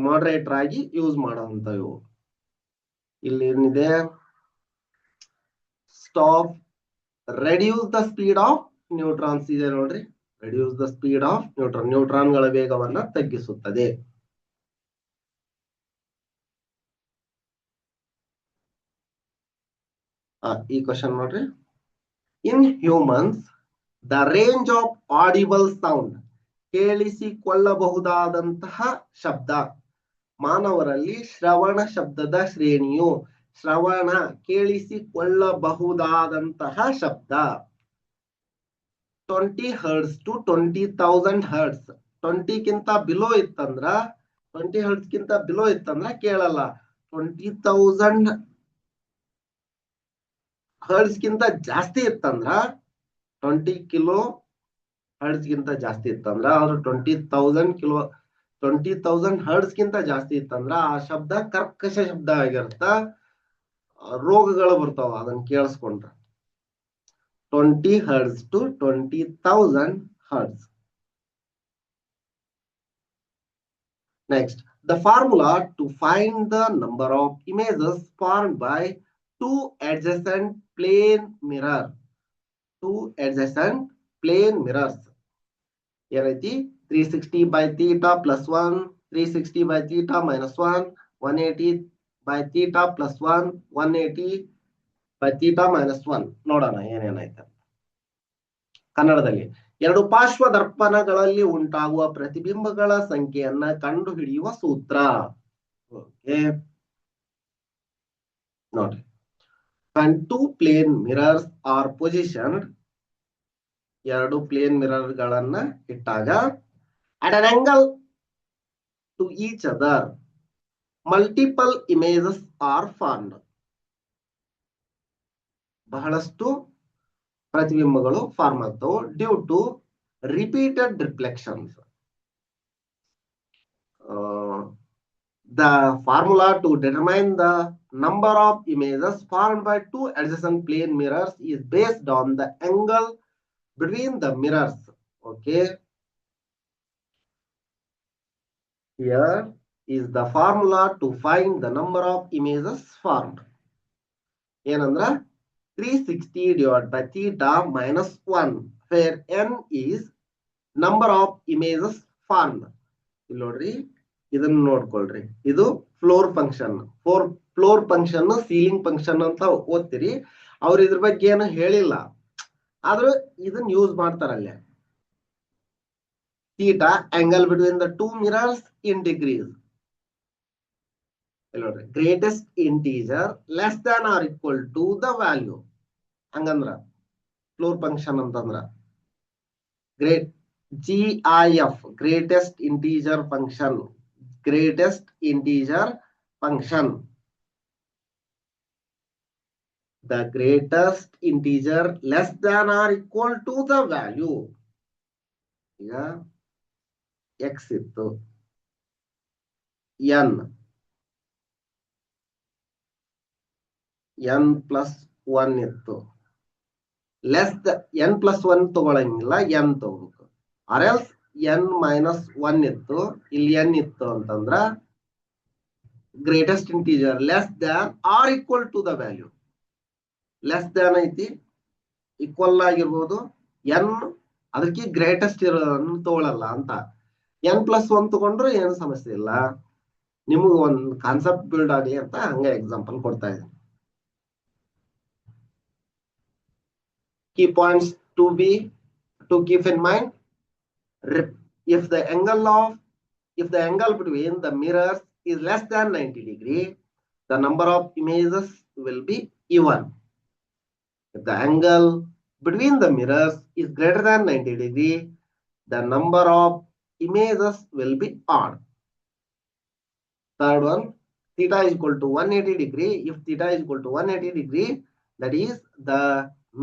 moderator ಆಗಿ ಯೂಸ್ ಮಾಡುವಂತವು. ಇಲ್ಲಿ ಏನಿದೆ? Stop, reduce the speed of neutrons ಇದೆ ನೋಡ್ರಿ, ರೆಡ್ಯೂಸ್ ದ ಸ್ಪೀಡ್ ಆಫ್ ನ್ಯೂಟ್ರಾನ್ಗಳ ವೇಗವನ್ನ ತಗ್ಗಿಸುತ್ತದೆ. ಈ ಕ್ವಶನ್ ನೋಡ್ರಿ, in humans the range of audible sound, ಕೇಳಿಸಿಕೊಳ್ಳಬಹುದಾದಂತಹ ಶಬ್ದ, ಮಾನವರಲ್ಲಿ ಶ್ರವಣ ಶಬ್ದದ ಶ್ರೇಣಿಯು ಶ್ರವಣ ಕೇಳಿಸಿಕೊಳ್ಳಬಹುದಾದಂತಹ ಶಬ್ದ. 20 ಹರ್ಟ್ಸ್ ಟು 20,000 ಹರ್ಟ್ಸ್. 20 ಬಿಲೋ ಇತ್ತಂದ್ರ 20 ಹರ್ಟ್ಸ್ ಬಿಲೋ ಇತ್ತಂದ್ರ ಕೇಳಲ್ಲ. 20,000 ಹರ್ಟ್ಸ್ ಜಾಸ್ತಿ ಇತ್ತಂದ್ರ 20 ಕಿಲೋ ಹರ್ಟ್ಸ್ ಜಾಸ್ತಿ ಇತ್ತಂದ್ರ ಅವ್ರು 20,000 ಹರ್ಟ್ಸ್ ಜಾಸ್ತಿ ಇತ್ತಂದ್ರ ಆ ಶಬ್ದ ಕರ್ಕಶ ಶಬ್ದ ಆಗಿರುತ್ತ. ರೋಗಗಳು ಬರ್ತಾವ ಅದನ್ನ ಕೇಳಿಸ್ಕೊಂಡ್ರ. 20 hertz to 20,000 hertz. Next, the formula to find the number of images formed by two adjacent plane mirrors. ಏನೈತಿ 360 by theta plus 1, 360 by theta minus 1, 180 by theta plus 1, 180 by theta minus 1. ನೋಡೋಣ ಏನೇನಾಯ್ತು ಕನ್ನಡದಲ್ಲಿ. ಎರಡು ಪಾರ್ಶ್ವ ದರ್ಪಣಗಳಲ್ಲಿ ಉಂಟಾಗುವ ಪ್ರತಿಬಿಂಬಗಳ ಸಂಖ್ಯೆಯನ್ನ ಕಂಡುಹಿಡಿಯುವ ಸೂತ್ರ. ಓಕೆ ನೋಡ್ರಿ, when two plane mirrors are positioned, ಎರಡು ಪ್ಲೇನ್ ಮಿರರ್ ಗಳನ್ನ ಇಟ್ಟಾಗ at an angle to each other, multiple images are formed. ಬಹಳಷ್ಟು ಪ್ರತಿಬಿಂಬಗಳು ಫಾರ್ಮ್ ಆಗ್ತವೆ due to repeated reflections. The formula to determine the number of images formed by two adjacent plane mirrors is based on the angle between the mirrors. Okay, here is the formula to find the number of images formed. ಏನಂದ್ರ 360 divided by theta minus 1, where n is number of images formed. ಇಲ್ಲಿ ನೋಡ್ರಿ, ಇದನ್ನ ನೋಡ್ಕೊಳ್ರಿ, ಇದು floor function. Floor function ceiling function ಅಂತ ಓದ್ತೀರಿ. ಅವ್ರು ಇದ್ರ ಬಗ್ಗೆ ಏನು ಹೇಳಿಲ್ಲ, ಆದ್ರೂ ಇದನ್ನ ಯೂಸ್ ಮಾಡ್ತಾರಲ್ಲೇ. theta angle between the two mirrors in degrees. ನೋಡ್ರಿ, greatest integer less than or equal to the value. ಹಂಗಂದ್ರ ಫ್ಲೋರ್ ಫಂಕ್ಷನ್ ಅಂತಂದ್ರ GIF, greatest integer function. Greatest integer function. The greatest integer less than or equal to the value. Yeah, x ittu n plus 1 ittu. Less the n plus 1 ತಗೊಳಂಗಿಲ್ಲ, n ತಗೋಬೇಕು. or else n minus 1 ಇತ್ತು, ಇಲ್ಲಿ n ಇತ್ತು ಅಂತಂದ್ರ greatest integer less than or equal to the value. Less than ಐತಿ, ಈಕ್ವಲ್ ಆಗಿರ್ಬೋದು, n ಅದಕ್ಕೆ ಗ್ರೇಟೆಸ್ಟ್ ಇರೋದನ್ನು ತಗೊಳಲ್ಲ ಅಂತ. n plus 1 ತಗೊಂಡ್ರು ಏನು ಸಮಸ್ಯೆ ಇಲ್ಲ. ನಿಮಗೆ ಒಂದು ಕಾನ್ಸೆಪ್ಟ್ ಬಿಲ್ಡ್ ಆಗಲಿ ಅಂತ ಹಂಗೆ ಎಕ್ಸಾಂಪಲ್ ಕೊಡ್ತಾ ಇದ್ದೀನಿ. Key points to keep in mind: if the angle between the mirrors is less than 90 degree, the number of images will be even. If the angle between the mirrors is greater than 90 degree, the number of images will be odd. Third one, theta is equal to 180 degree. If theta is equal to 180 degree, that is the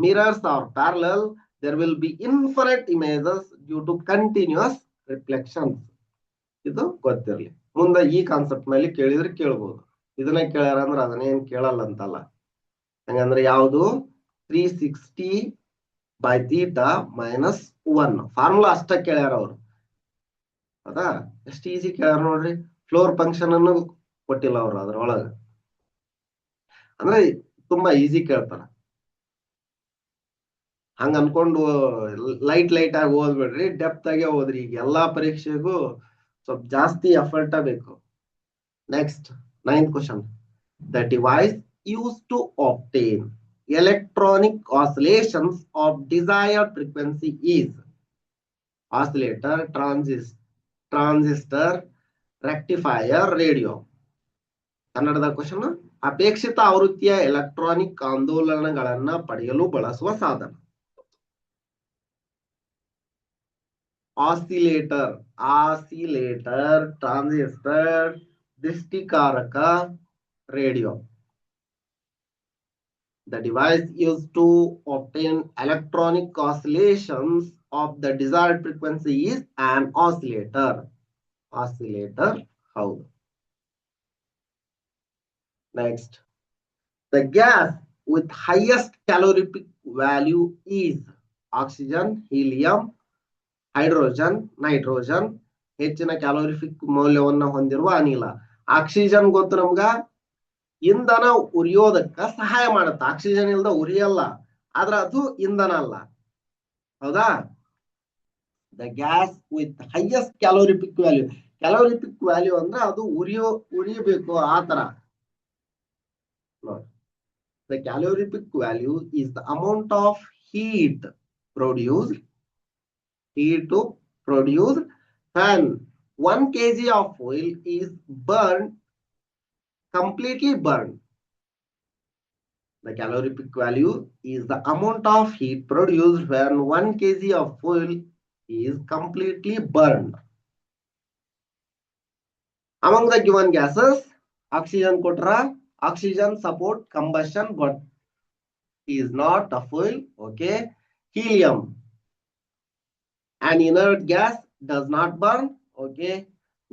mirrors are parallel, there will be infinite images due to continuous reflections. ಇದು ಗೊತ್ತಿರಲಿ. ಮುಂದೆ ಈ ಕಾನ್ಸೆಪ್ಟ್ ಮೇಲೆ ಕೇಳಿದ್ರೆ ಕೇಳಬಹುದು. ಇದನ್ನ ಕೇಳ್ಯಾರ ಅಂದ್ರೆ ಅದನ್ನೇನ್ ಕೇಳಲ್ಲ ಅಂತಲ್ಲ. ಹಂಗಂದ್ರೆ ಯಾವುದು 360 by theta minus 1 ಫಾರ್ಮುಲಾ ಅಷ್ಟ ಕೇಳ್ಯಾರ ಅವರು. ಹೌದಾ, ಎಷ್ಟು ಈಸಿ ಕೇಳ್ಯಾರ ನೋಡ್ರಿ. ಫ್ಲೋರ್ ಫಂಕ್ಷನ್ ಅನ್ನು ಕೊಟ್ಟಿಲ್ಲ ಅವರು ಅದ್ರೊಳಗ. ಅಂದ್ರೆ ತುಂಬಾ ಈಸಿ ಕೇಳ್ತಾರ. ಹಂಗ ಅನ್ಕೊಂಡು ಲೈಟ್ ಆಗಿ ಓದ್ಬೇಡ್ರಿ, ಡೆಪ್ತ್ ಆಗಿ ಓದ್ರಿ. ಈಗ ಎಲ್ಲಾ ಪರೀಕ್ಷೆಗೂ ಸ್ವಲ್ಪ ಜಾಸ್ತಿ ಎಫರ್ಟ್ ಬೇಕು. Next 9th question. The device use to obtain electronic oscillations of desired frequency is oscillator, transistor, rectifier, radio. ಕನ್ನಡದ ಕ್ವಶನ್ ಅಪೇಕ್ಷಿತ ಆವೃತ್ತಿಯ ಎಲೆಕ್ಟ್ರಾನಿಕ್ ಆಂದೋಲನಗಳನ್ನ ಪಡೆಯಲು ಬಳಸುವ ಸಾಧನ. ಆಸಿಲೇಟರ್, ಟ್ರಾನ್ಸಿಸ್ಟರ್, ದೃಷ್ಟಿಕಾರಕ, radio. The device used to obtain electronic oscillations of the desired frequency is an oscillator. ಹೌದು. Next, the gas with highest calorific value is oxygen, helium, hydrogen, nitrogen. ಹೆಚ್ಚಿನ ಕ್ಯಾಲೋರಿಫಿಕ್ ಮೌಲ್ಯವನ್ನು ಹೊಂದಿರುವ ಅನಿಲ. ಆಕ್ಸಿಜನ್ ಗೊತ್ತು ನಮ್ಗ, ಇಂಧನ ಉರಿಯೋದಕ್ಕ ಸಹಾಯ ಮಾಡುತ್ತೆ. ಆಕ್ಸಿಜನ್ ಇಲ್ದ ಉರಿಯಲ್ಲ, ಆದ್ರೆ ಅದು ಇಂಧನ ಅಲ್ಲ. ಹೌದಾ? The gas with highest calorific value. Calorific value ಅಂದ್ರೆ ಅದು ಉರಿಯಬೇಕು ಆ ತರ. ನೋಡಿ, the calorific value is the amount of heat produced when 1 kg of oil is completely burned. The calorific value is the amount of heat produced when 1 kg of oil is completely burned. Among the given gases, oxygen kotra, oxygen support combustion but is not a fuel. Okay. Helium, an inert gas, does not burn. Okay.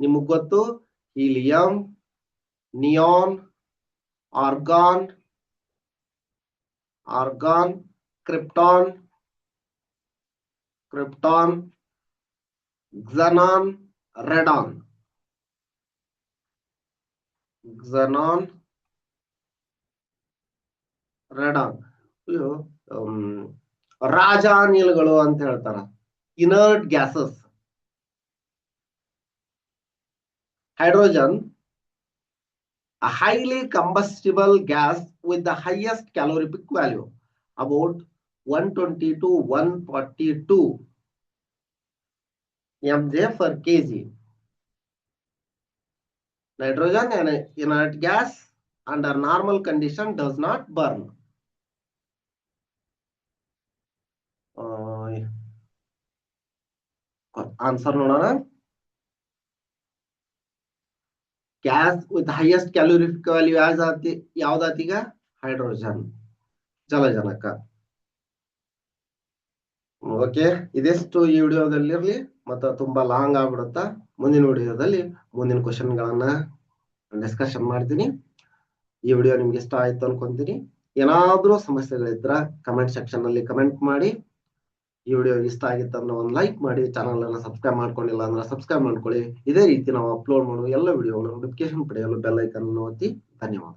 ನಿಮಗೆ ಗೊತ್ತು, helium, neon, argon, krypton, xenon, radon. ರಾಜಾನಿಲಗಳು ಅಂತ ಹೇಳ್ತಾರ. inert gases. Hydrogen, a highly combustible gas with the highest calorific value, about 120 to 142 mJ per kg. Nitrogen, an inert gas, under normal condition does not burn. Answer ನೋಡೋಣ. Gas with highest calorific value ಯಾವ್ದಾತೀಗ? ಹೈಡ್ರೋಜನ್, ಜಲಜನಕ. ಓಕೆ, ಇದೆಷ್ಟು ಈ ವಿಡಿಯೋದಲ್ಲಿರ್ಲಿ, ಮತ್ತೆ ತುಂಬಾ ಲಾಂಗ್ ಆಗ್ಬಿಡುತ್ತಾ. ಮುಂದಿನ ವಿಡಿಯೋದಲ್ಲಿ ಮುಂದಿನ ಕ್ವಶನ್ ಗಳನ್ನ ಡಿಸ್ಕಷನ್ ಮಾಡ್ತೀನಿ. ಈ ವಿಡಿಯೋ ನಿಮ್ಗೆ ಇಷ್ಟ ಆಯ್ತು ಅನ್ಕೊಂತೀನಿ. ಏನಾದ್ರೂ ಸಮಸ್ಯೆಗಳಿದ್ರ ಕಮೆಂಟ್ ಸೆಕ್ಷನ್ ನಲ್ಲಿ ಕಮೆಂಟ್ ಮಾಡಿ. ಈ ವಿಡಿಯೋ ಇಷ್ಟ ಆಗಿತ್ತಂದ್ರೆ ಒಂದು ಲೈಕ್ ಮಾಡಿ. ಚಾನಲ್ ಅನ್ನು ಸಬ್ಸ್ಕ್ರೈಬ್ ಮಾಡ್ಕೊಂಡಿಲ್ಲ ಅಂದ್ರೆ ಸಬ್ಸ್ಕ್ರೈಬ್ ಮಾಡ್ಕೊಳ್ಳಿ. ಇದೇ ರೀತಿ ನಾವು ಅಪ್ಲೋಡ್ ಮಾಡುವ ಎಲ್ಲ ವಿಡಿಯೋಗಳು ನೋಟಿಫಿಕೇಶನ್ ಪಡೆಯಲು ಬೆಲ್ ಐಕನ್ ಅನ್ನು ಒತ್ತಿ. ಧನ್ಯವಾದ.